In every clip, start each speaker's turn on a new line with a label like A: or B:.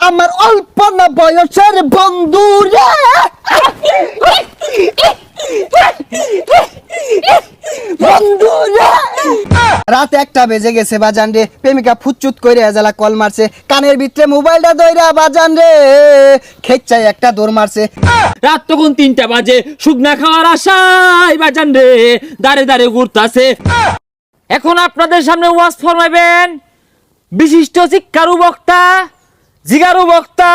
A: আমার অল্প না বয়সের বন্ধু রে বন্ধু রে। রাত 1টা বেজে গেছে বাজান রে, প্রেমিকা ফুচুত কইরে এজালা কল মারছে, কানের ভিতরে মোবাইলটা দইরা বাজান রে খেচ্চাই একটা দৌড় মারছে।
B: রাত তখন 3টা বাজে, শুকনা খাওয়ার আশায় বাজান রে দাঁড়ে দাঁড়ে ঘুরতাছে। এখন আপনাদের সামনে ওয়াজ ফরমাইবেন বিশিষ্ট শিক্ষারু বক্তা, জিগারু বক্তা,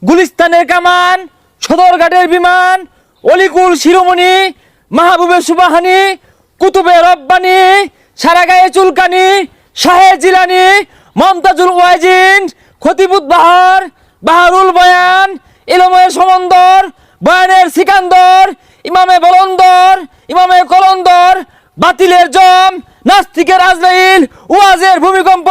B: গুলিস্তানের কামান, সদরঘাটের বিমান, অলিকুল শিরোমণি, মাহবুবে সুবাহানি, কুতুবে রব্বানি, সারা গায়ে চুলকানি, শাহে জিলানি, মমতাজুল ওয়াজিন, খতিবুত বাহার, বাহারুল বয়ান, ইলমে সমন্দর, বয়ানের সিকান্দর, ইমামে বলন্দর, ইমামে কলন্দর, বাতিলের জম, নাস্তিকের আজরাইল, ওয়াজের ভূমিকম্প,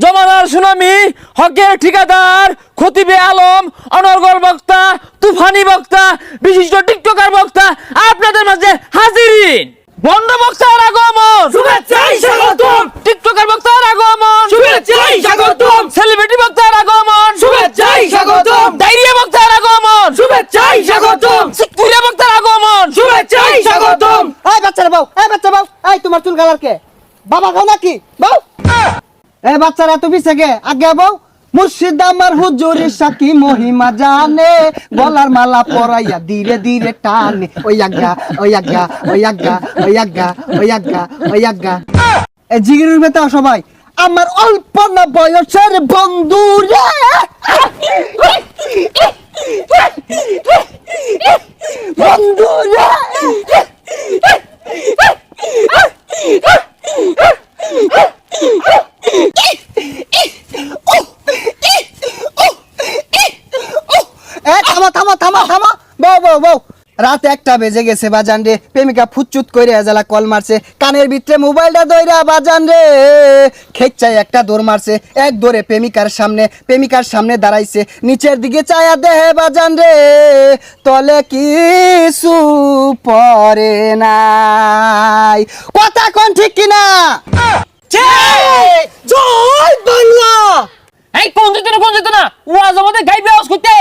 B: জমানার সুনামি, হকের ঠিকাদার, খতিবে আলম, অনর্গল বক্তা, তুফানি বক্তা, বিশিষ্ট টিকটকার বক্তা আপনাদের মাঝে হাজিরিন। বন্ড বক্তার আগমন, শুভেচ্ছাই স্বাগতম। টিকটকার বক্তার আগমন, শুভেচ্ছাই স্বাগতম। সেলিব্রিটি বক্তার আগমন, শুভেচ্ছাই স্বাগতম। ডায়রিয়া বক্তার আগমন, শুভেচ্ছাই স্বাগতম। সিকুরিয়া বক্তার আগমন, শুভেচ্ছাই স্বাগতম।
A: এই বাচ্চারা বাউ, এই বাচ্চা বাউ, এই তোমার চুল কালার কে? বাবা খাও নাকি বাউ? এই বাচ্চারা তুমি থেকে আগে বাউ। মুর্শিদ আমার হুজুরের সাকি মহিমা জানে, গলার মালা পরাইয়া ধীরে ধীরে টানে, ওই আগা ওই আগা ওই আগা ওই আগা ওই আগা ওই আগা। এই জিগিরের বেতা সবাই আমার অল্প না বয়সের বন্ধু রে বন্ধু রে। রাত 1টা বেজে গেছে বাজান রে, প্রেমিকা ফুচুত কইরে এজালা কল মারছে, কানের ভিতরে মোবাইলটা দইরা বাজান রে খেচ্চাই একটা দৌড় মারছে। এক দৌড়ে প্রেমিকার সামনে দাঁড়াইছে, নিচের দিকে চায়া দেহে বাজান রে তলে কিছু পরে নাই। কথা কোন ঠিক কিনা? জয় বাংলা।
B: এই কোন যেত না ওয়াজ আমাদের গাইবে আওয়াজ করতে।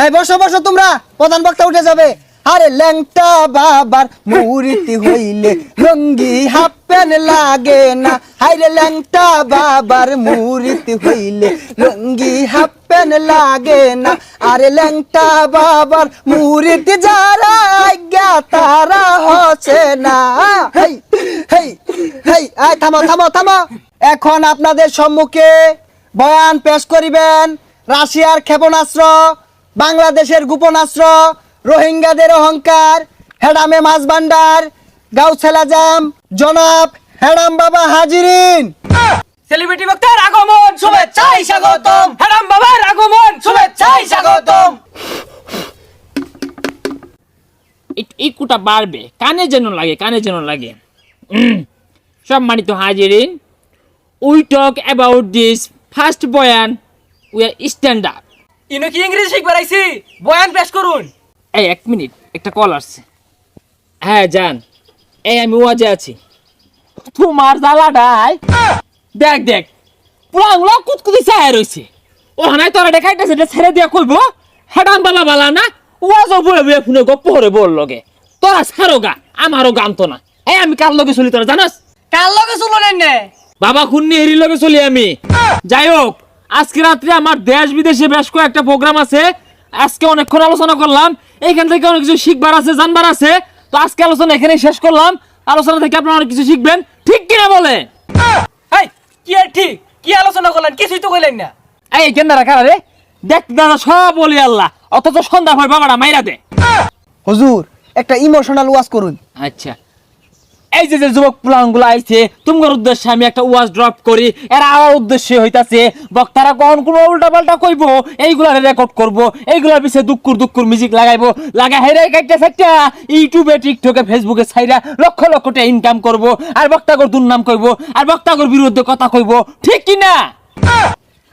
A: এই বসো বসো তোমরা, প্রধান বক্তা উঠে যাবে। আরে ল্যাংটা বাবার মুরিতি হইলে লঙ্গি হাফ প্যান্ট লাগে না, হাইরে ল্যাংটা বাবার মুরিতি হইলে লঙ্গি হাফ প্যান্ট লাগে না। আরে ল্যাংটা বাবার মুরিতি যারা আজ্ঞা তারা হচ্ছে না। হেই হেই হেই, এই থামো থামো থামো। এখন আপনাদের সম্মুখে বয়ান পেশ করিবেন রাশিয়ার ক্ষেপণাস্ত্র, বাংলাদেশের গোপনাস্ত্র, রোহিঙ্গাদের অহংকার, হেডামে মাছ ভান্ডার, গাউছেল আজম জনাব হেডাম বাবা হাজিরিন।
B: সেলিব্রিটি বক্তার আগমন, শুভেচ্ছাই স্বাগতম। হেরাম বাবার আগমন, শুভেচ্ছাই স্বাগতম। ইকুটা বাড়বে, কানে যেন লাগে। সম্মানিত হাজিরিন, we talk about this first বয়ান, উই আর স্ট্যান্ডার্ড।
C: ইনো কি ইংরেজি শিখবার আইছি, বয়ান পেশ করুন।
B: এই 1 মিনিট, একটা কল আসছে। হ্যাঁ জান, এই আমি ওয়াজে আছি। তোমার জ্বালাটাই দেখ পুরাগুলো কুতকুতি চায় রয়েছে। ও হানায় তোরা দেখাইতেছে, এটা ছেড়ে দিয়া কইব হেডাম বাবা বালা না, ওয়াজও বয়ে ফোনে গপ্প করে বল লগে। তোরা ছাড়ো গা, আমারও গান তো না। এই আমি কার লগে চলি তোরা জানাস?
C: কার লগে চললেন নে?
B: বাবা খুন্নি হেরির লগে চলি আমি। যাই হোক, আজকে রাত্রে আমার দেশ বিদেশে বেশ কয়েকটা প্রোগ্রাম আছে। আজকে অনেকক্ষণ আলোচনা করলাম, এইখান থেকে অনেক কিছু শিখবার আছে, জানবার আছে। তো আজকে আলোচনা এখানে শেষ করলাম। আলোচনা থেকে আপনারা অনেক কিছু শিখবেন, ঠিক কিনা বলেন?
C: এই কি আর ঠিক, কি আলোচনা করলেন? কিছুই তো কইলেন না।
B: এই কেন্দ্র রাখা রে, দেখ দাদা সব বলি আল্লাহ, অথচ সন্ধ্যা হয় বাবাটা মাইরা দে।
A: হুজুর একটা ইমোশনাল ওয়াজ করুন।
B: আচ্ছা, এই যে যুবক প্লানগুলো আইছে, তোমার উদ্দেশ্যে আমি একটা ওয়াজ ড্রপ করি। এরা আমার উদ্দেশ্যে হইতাছে বক্তারা কখন কোনো উল্টা পাল্টা কইব, এইগুলা রেকর্ড করব, এইগুলার পিছে দুক্কুর মিউজিক লাগাইবো, লাগাই হেরে কাটতে ফেকটা ইউটিউবে, টিকটকে, ফেসবুকে ছাইরা লক্ষ লক্ষ টাকা ইনকাম করব, আর বক্তাগর দুর্নাম কইব, আর বক্তাগর বিরুদ্ধে কথা কইব, ঠিক কি না?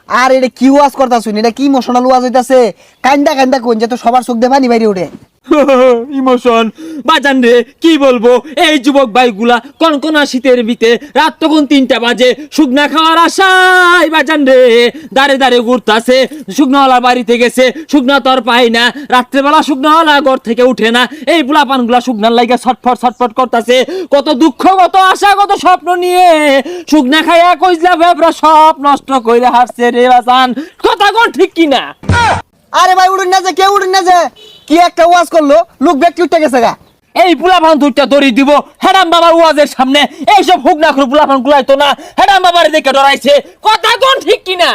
A: আর এটা কি ওয়াজ করতা শুনি, এটা কি ইমোশনাল ওয়াজ হইতাছে? কান্দা কোন যে তো সবার চোখ দিয়ে পানি বাইরে ওঠে।
B: ইমোশন বাজান রে, কি বলবো, এই যুবক ভাইগুলা কনকনা শীতের ভিতে রাত তখন 3টা বাজে, শুকনা খাওয়ার আশায় বাজান রে দাঁড়ে দাঁড়ে ঘুরতাছে। শুকনাওয়ালা বাড়িতে গেছে, শুকনা তো আর পাই না, রাত্রেবেলা শুকনাওয়ালা ঘর থেকে উঠে না, এই পোলাপানগুলা শুকনার লাইগা ছটফট ছটফট করতেছে। কত দুঃখ, কত আশা, কত স্বপ্ন নিয়ে শুকনা খাইয়া কইলা ভেবরা সব নষ্ট কইরা হারছে রে বাজান। কথা কোন ঠিক কিনা?
A: আরে ভাই উড়ুন না যে, কেউ উড়ুন না যে, কি একটা ওয়াজ করলো, লোক ব্যক্তি উঠে গেছে গা।
B: এই পোলাপান দুইটা দড়ি দিব হেডাম বাবার ওয়াজের সামনে, এইসব হুক না করে পোলাপান গুলাইতো না, হেডাম বাবার দেখে ডরাইছে। কথা কোন ঠিক কিনা?